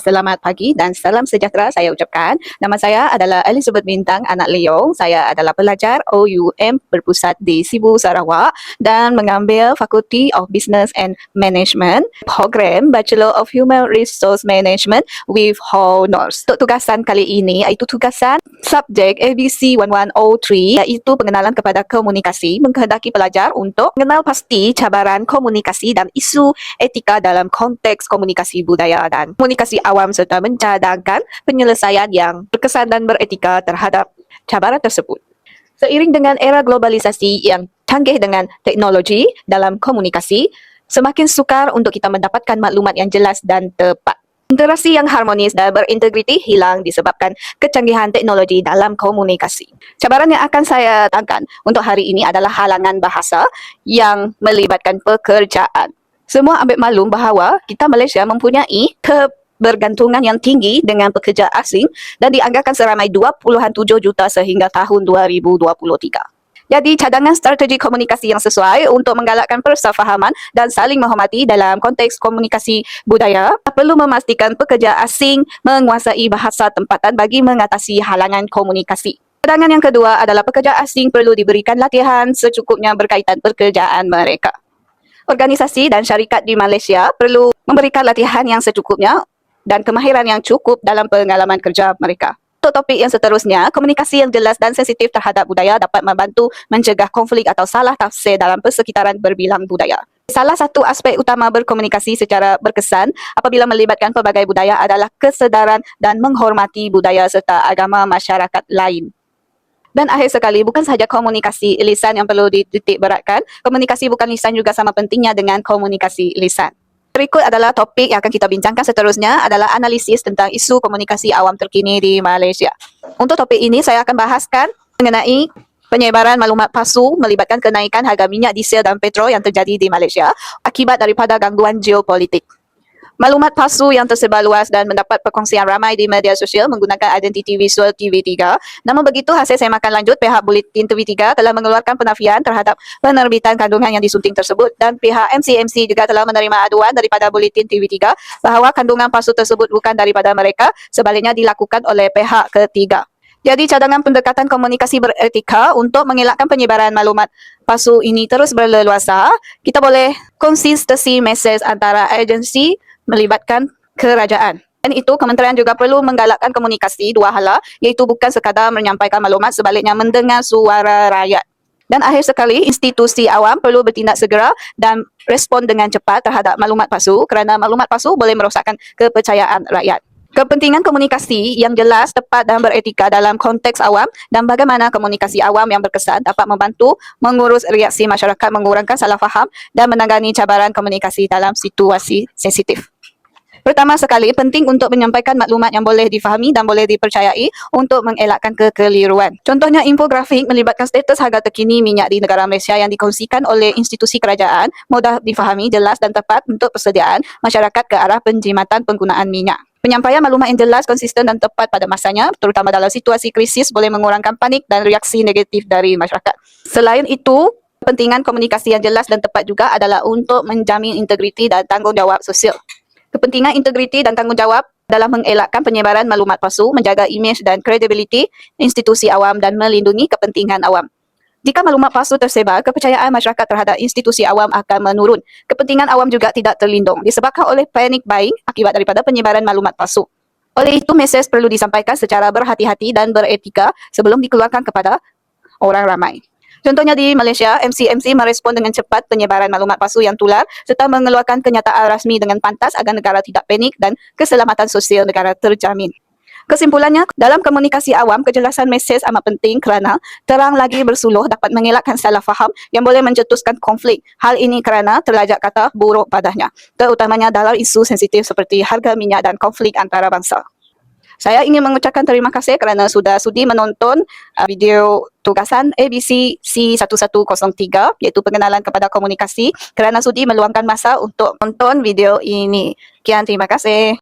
Selamat pagi dan salam sejahtera saya ucapkan. Nama saya adalah Elizabeth Bintang, anak Leong. Saya adalah pelajar OUM berpusat di Sibu, Sarawak dan mengambil Faculty of Business and Management, program Bachelor of Human Resource Management with Honors. Untuk tugasan kali ini, iaitu tugasan subjek ABC 1103, iaitu pengenalan kepada komunikasi, mengkehendaki pelajar untuk mengenal pasti cabaran komunikasi dan isu etika dalam konteks komunikasi budaya dan komunikasi awam serta mencadangkan penyelesaian yang berkesan dan beretika terhadap cabaran tersebut. Seiring dengan era globalisasi yang canggih dengan teknologi dalam komunikasi, semakin sukar untuk kita mendapatkan maklumat yang jelas dan tepat. Interaksi yang harmonis dan berintegriti hilang disebabkan kecanggihan teknologi dalam komunikasi. Cabaran yang akan saya tangkan untuk hari ini adalah halangan bahasa yang melibatkan pekerjaan. Semua ambil maklum bahawa kita Malaysia mempunyai kebergantungan yang tinggi dengan pekerja asing dan dianggarkan seramai 2.7 juta sehingga tahun 2023. Jadi cadangan strategi komunikasi yang sesuai untuk menggalakkan persefahaman dan saling menghormati dalam konteks komunikasi budaya perlu memastikan pekerja asing menguasai bahasa tempatan bagi mengatasi halangan komunikasi. Cadangan yang kedua adalah pekerja asing perlu diberikan latihan secukupnya berkaitan pekerjaan mereka. Organisasi dan syarikat di Malaysia perlu memberikan latihan yang secukupnya dan kemahiran yang cukup dalam pengalaman kerja mereka. Untuk topik yang seterusnya, komunikasi yang jelas dan sensitif terhadap budaya dapat membantu mencegah konflik atau salah tafsir dalam persekitaran berbilang budaya. Salah satu aspek utama berkomunikasi secara berkesan apabila melibatkan pelbagai budaya adalah kesedaran dan menghormati budaya serta agama masyarakat lain. Dan akhir sekali, bukan sahaja komunikasi lisan yang perlu dititik beratkan, komunikasi bukan lisan juga sama pentingnya dengan komunikasi lisan. Berikut adalah topik yang akan kita bincangkan seterusnya adalah analisis tentang isu komunikasi awam terkini di Malaysia. Untuk topik ini, saya akan bahaskan mengenai penyebaran maklumat palsu melibatkan kenaikan harga minyak diesel dan petrol yang terjadi di Malaysia akibat daripada gangguan geopolitik. Maklumat palsu yang tersebar luas dan mendapat perkongsian ramai di media sosial menggunakan identiti visual TV3. Namun begitu, hasil semakan lanjut, pihak Buletin TV3 telah mengeluarkan penafian terhadap penerbitan kandungan yang disunting tersebut dan pihak MCMC juga telah menerima aduan daripada Buletin TV3 bahawa kandungan palsu tersebut bukan daripada mereka, sebaliknya dilakukan oleh pihak ketiga. Jadi cadangan pendekatan komunikasi beretika untuk mengelakkan penyebaran maklumat palsu ini terus berleluasa, kita boleh konsistensi mesej antara agensi melibatkan kerajaan. Dan itu, kementerian juga perlu menggalakkan komunikasi dua hala, iaitu bukan sekadar menyampaikan maklumat, sebaliknya mendengar suara rakyat. Dan akhir sekali, institusi awam perlu bertindak segera dan respon dengan cepat terhadap maklumat palsu kerana maklumat palsu boleh merosakkan kepercayaan rakyat. Kepentingan komunikasi yang jelas, tepat dan beretika dalam konteks awam dan bagaimana komunikasi awam yang berkesan dapat membantu mengurus reaksi masyarakat, mengurangkan salah faham dan menangani cabaran komunikasi dalam situasi sensitif. Pertama sekali, penting untuk menyampaikan maklumat yang boleh difahami dan boleh dipercayai untuk mengelakkan kekeliruan. Contohnya, infografik melibatkan status harga terkini minyak di negara Malaysia yang dikongsikan oleh institusi kerajaan, mudah difahami, jelas dan tepat untuk persediaan masyarakat ke arah penjimatan penggunaan minyak. Penyampaian maklumat yang jelas, konsisten dan tepat pada masanya, terutama dalam situasi krisis, boleh mengurangkan panik dan reaksi negatif dari masyarakat. Selain itu, kepentingan komunikasi yang jelas dan tepat juga adalah untuk menjamin integriti dan tanggungjawab sosial. Kepentingan integriti dan tanggungjawab dalam mengelakkan penyebaran maklumat palsu, menjaga imej dan kredibiliti institusi awam dan melindungi kepentingan awam. Jika maklumat palsu tersebar, kepercayaan masyarakat terhadap institusi awam akan menurun. Kepentingan awam juga tidak terlindung disebabkan oleh panic buying akibat daripada penyebaran maklumat palsu. Oleh itu, mesej perlu disampaikan secara berhati-hati dan beretika sebelum dikeluarkan kepada orang ramai. Contohnya di Malaysia, MCMC merespon dengan cepat penyebaran maklumat palsu yang tular serta mengeluarkan kenyataan rasmi dengan pantas agar negara tidak panik dan keselamatan sosial negara terjamin. Kesimpulannya, dalam komunikasi awam, kejelasan mesej amat penting kerana terang lagi bersuluh dapat mengelakkan salah faham yang boleh mencetuskan konflik. Hal ini kerana terlajak kata buruk padanya, terutamanya dalam isu sensitif seperti harga minyak dan konflik antara bangsa. Saya ingin mengucapkan terima kasih kerana sudah sudi menonton video tugasan ABC C1103 iaitu pengenalan kepada komunikasi, kerana sudi meluangkan masa untuk menonton video ini. Sekian, terima kasih.